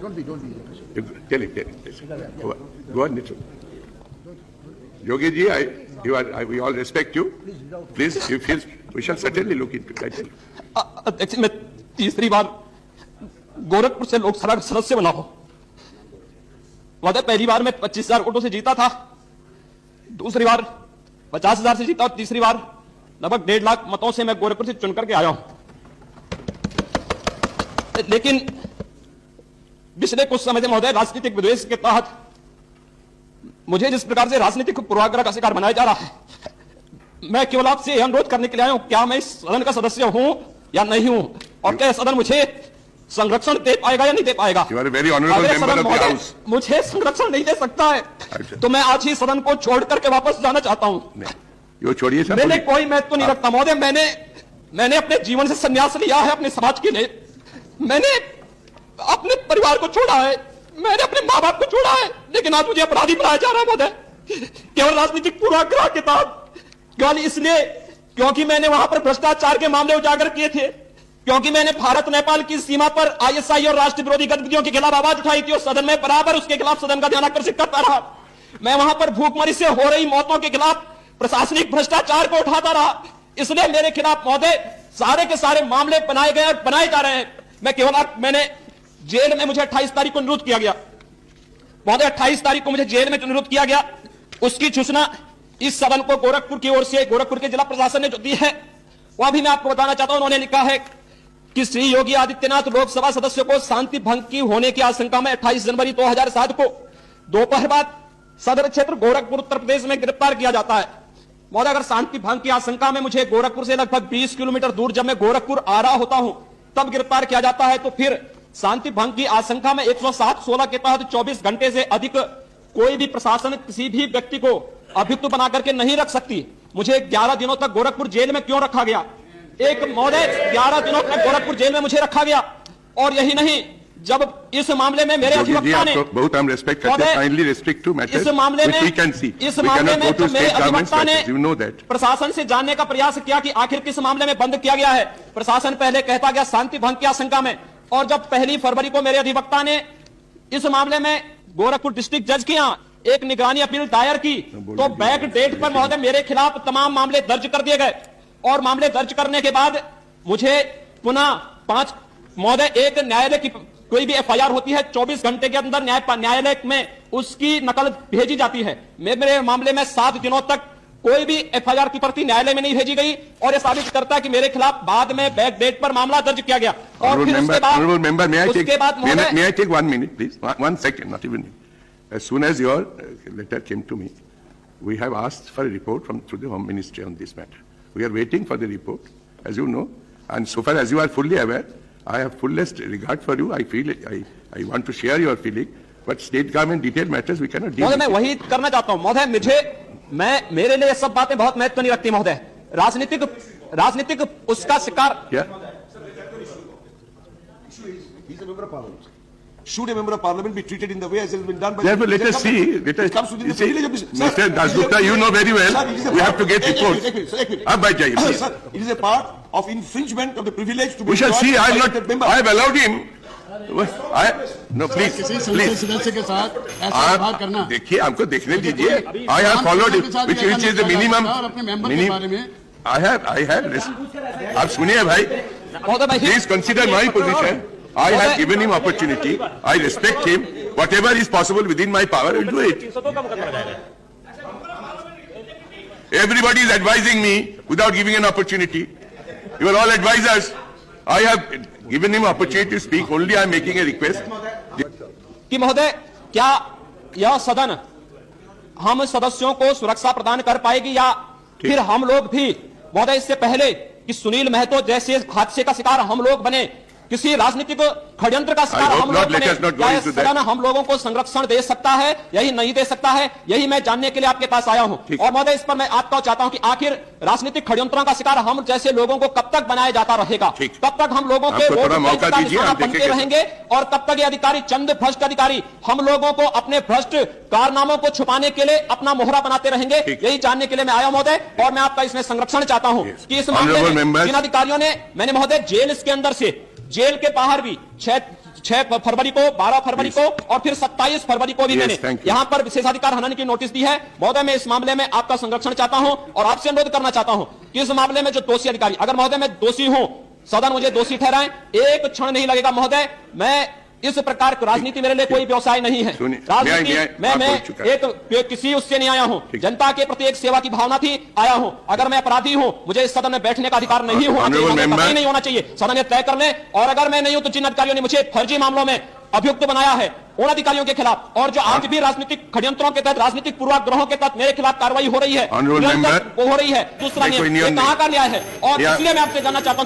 Don't be. Tell it. Go on, Nitin. Yogi ji, we all respect you. Please, we shall certainly look into that. अध्यक्ष, मैं तीसरी बार गोरखपुर से लोकसभा सदस्य बना हूं। महोदय, पहली बार मैं 25,000 वोटों से जीता था, दूसरी बार 50,000 से जीता और तीसरी बार लगभग 1.5 लाख मतों से मैं गोरखपुर से चुनकर के आया हूं। लेकिन पिछले कुछ समय से महोदय राजनीतिक विद्वेष के तहत मुझे जिस प्रकार से राजनीतिक पूर्वाग्रह का शिकार बनाया जा रहा है, मैं केवल आपसे यह अनुरोध करने के लिए आया हूं, क्या मैं इस सदन का सदस्य हूं या नहीं हूं, और क्या सदन मुझे संरक्षण दे पाएगा या नहीं दे पाएगा। मुझे संरक्षण नहीं दे सकता है, तो मैं आज ही सदन को छोड़ करके वापस जाना चाहता हूं। छोड़िए सर, मैंने कोई महत्व नहीं रखता महोदय। मैंने अपने जीवन से संन्यास लिया है, अपने समाज के लिए। मैंने अपने परिवार को छोड़ा है, मैंने अपने माँ बाप को छोड़ा है, लेकिन आज मुझे अपराधी बनाया जा रहा है महोदय, केवल राजनीतिक पूर्वाग्रह के तहत। केवल इसलिए क्योंकि मैंने वहां पर भ्रष्टाचार के मामले उजागर किए थे, क्योंकि मैंने भारत नेपाल की सीमा पर आईएसआई और राष्ट्र विरोधी गतिविधियों के खिलाफ आवाज उठाई थी और सदन में बराबर उसके खिलाफ सदन का ध्यान आकर्षित करता रहा। मैं वहां पर भूखमरी से हो रही मौतों के खिलाफ प्रशासनिक भ्रष्टाचार को उठाता रहा। इसलिए मेरे खिलाफ महोदय सारे के सारे मामले बनाए गए और बनाए जा रहे हैं। मैंने जेल में मुझे 28 तारीख को निरुद्ध किया गया महोदय, 28 तारीख को मुझे जेल में निरुद्ध किया गया। उसकी सूचना इस सदन को गोरखपुर की ओर से गोरखपुर के जिला प्रशासन ने जो दी है वह भी मैं आपको बताना चाहता हूं। उन्होंने लिखा है कि श्री योगी आदित्यनाथ लोकसभा सदस्यों को शांति भंग की होने की आशंका में 28 जनवरी 2007 को दोपहर बाद सदर क्षेत्र गोरखपुर उत्तर प्रदेश में गिरफ्तार किया जाता है। महोदय, अगर शांति भंग की आशंका में मुझे गोरखपुर से लगभग 20 किलोमीटर दूर जब मैं गोरखपुर आ रहा होता हूं तब गिरफ्तार किया जाता है, तो फिर शांति भंग की आशंका में 107(16) के तहत 24 घंटे से अधिक कोई भी प्रशासन किसी भी व्यक्ति को अभियुक्त बना करके नहीं रख सकती। मुझे 11 दिनों तक गोरखपुर जेल में क्यों रखा गया? एक महोदय 11 दिनों तक गोरखपुर जेल में मुझे रखा गया। और यही नहीं, जब इस मामले में मेरे अधिवक्ता ने बहुत हम रेस्पेक्ट करते हैं, काइंडली रिस्ट्रिक्ट टू मैटर्स इस मामले में जो मेरे अधिवक्ता ने यू नो दैट प्रशासन से जानने का प्रयास किया कि आखिर किस मामले में बंद किया गया है। प्रशासन पहले कहता गया शांति भंग की आशंका में, और जब 1 फरवरी को मेरे अधिवक्ता ने इस मामले में गोरखपुर डिस्ट्रिक्ट जज के यहाँ एक निगरानी अपील दायर की, तो बैक डेट पर महोदय मेरे खिलाफ तमाम मामले दर्ज कर दिए गए। और मामले दर्ज करने के बाद मुझे पुनः 5 महोदय एक न्यायालय की कोई भी एफआईआर होती है 24 घंटे के अंदर न्यायालय में उसकी नकल भेजी जाती है। मेरे मामले में 7 दिनों तक कोई भी एफआईआर की प्रति न्यायालय में नहीं भेजी गई, और यह साबित करता है कि मेरे खिलाफ बाद में बैक डेट पर मामला दर्ज किया गया। और फिर उसके बाद may I take 1 minute please, 1 second, not even. As soon as your letter came to me, we have asked for a report through the Home Ministry on this matter. We are waiting for the report, as you know, and so far as you are fully aware, I have fullest regard for you. I feel I want to share your feeling, but state government detailed matters we cannot deal with. मैं वही करना चाहता हूं महोदय। मेरे लिए सब बातें बहुत महत्व नहीं रखती महोदय। राजनीतिक उसका शिकार Should a member of parliament be treated in the way as has been done by Therefore, let us see. Mr. Dasgupta, you know very well. We have to get reports. Sir, it is a part of infringement of the privilege to be. We shall see. I have allowed him. No, please. सदस्य के साथ ऐसा व्यवहार करना। देखिए, हमको देखने दीजिए। I have followed it, which is the minimum. I have. आप सुनिए भाई. Please consider my position. I have given him opportunity. I respect him. Whatever is possible within my power, I will do it. Everybody is advising me without giving an opportunity. You are all advisors. I have given him opportunity to speak. Only I am making a request. कि महोदय, क्या यह सदन हम सदस्यों को सुरक्षा प्रदान कर पाएगी, या फिर हम लोग भी महोदय इससे पहले कि सुनील महतो जैसे हादसे का शिकार हम लोग बने, किसी राजनीतिक षड्यंत्र का शिकार हम लोग बने, क्या सदन हम लोगों को संरक्षण दे सकता है, यही नहीं दे सकता है? यही मैं जानने के लिए आपके पास आया हूं। और महोदय, इस पर मैं आपको चाहता हूं कि आखिर राजनीतिक षड्यंत्रों का शिकार हम जैसे लोगों को कब तक बनाया जाता रहेगा? कब तक हम लोगों के वोट बनते रहेंगे, और कब तक ये अधिकारी, चंद भ्रष्ट अधिकारी, हम लोगों को अपने भ्रष्ट कारनामों को छुपाने के लिए अपना मोहरा बनाते रहेंगे? यही जानने के लिए मैं आया महोदय, और मैं आपका इसमें संरक्षण चाहता हूं कि इस मामले में जिन अधिकारियों ने, मैंने महोदय जेल के अंदर से, जेल के बाहर भी 6 फरवरी को, 12 फरवरी को और फिर 27 फरवरी को भी Yes, मैंने thank you. यहां पर विशेषाधिकार हनन की नोटिस दी है। महोदय, मैं इस मामले में आपका संरक्षण चाहता हूं और आपसे अनुरोध करना चाहता हूं कि इस मामले में जो दोषी अधिकारी, अगर महोदय मैं दोषी हूं, सदन मुझे दोषी ठहराएं, एक क्षण नहीं लगेगा महोदय। मैं इस प्रकार की राजनीति मेरे लिए कोई व्यवसाय नहीं है। सुनिए, राजनीति मैं मैं बोल चुका है। एक किसी उससे नहीं आया हूं, जनता के प्रति एक सेवा की भावना थी आया हूं। अगर मैं अपराधी हूं, मुझे इस सदन में बैठने का अधिकार नहीं होना चाहिए, Honorable मुझे member- कतई नहीं होना चाहिए। सदन ये तय कर ले, और अगर मैं नहीं हूं तो जिन अधिकारियों ने मुझे फर्जी मामलों में अभियुक्त बनाया है उन अधिकारियों के खिलाफ, और जो आज भी राजनीतिक षड्यंत्रों के तहत, राजनीतिक पूर्वाग्रहों के तहत मेरे खिलाफ कार्रवाई हो रही है, Honorable निरंतर member- वो हो रही है। दूसरा नहीं, कोई नियम नियम कहां नहीं। का न्याय है? और या- इसलिए मैं आपसे जानना चाहता हूं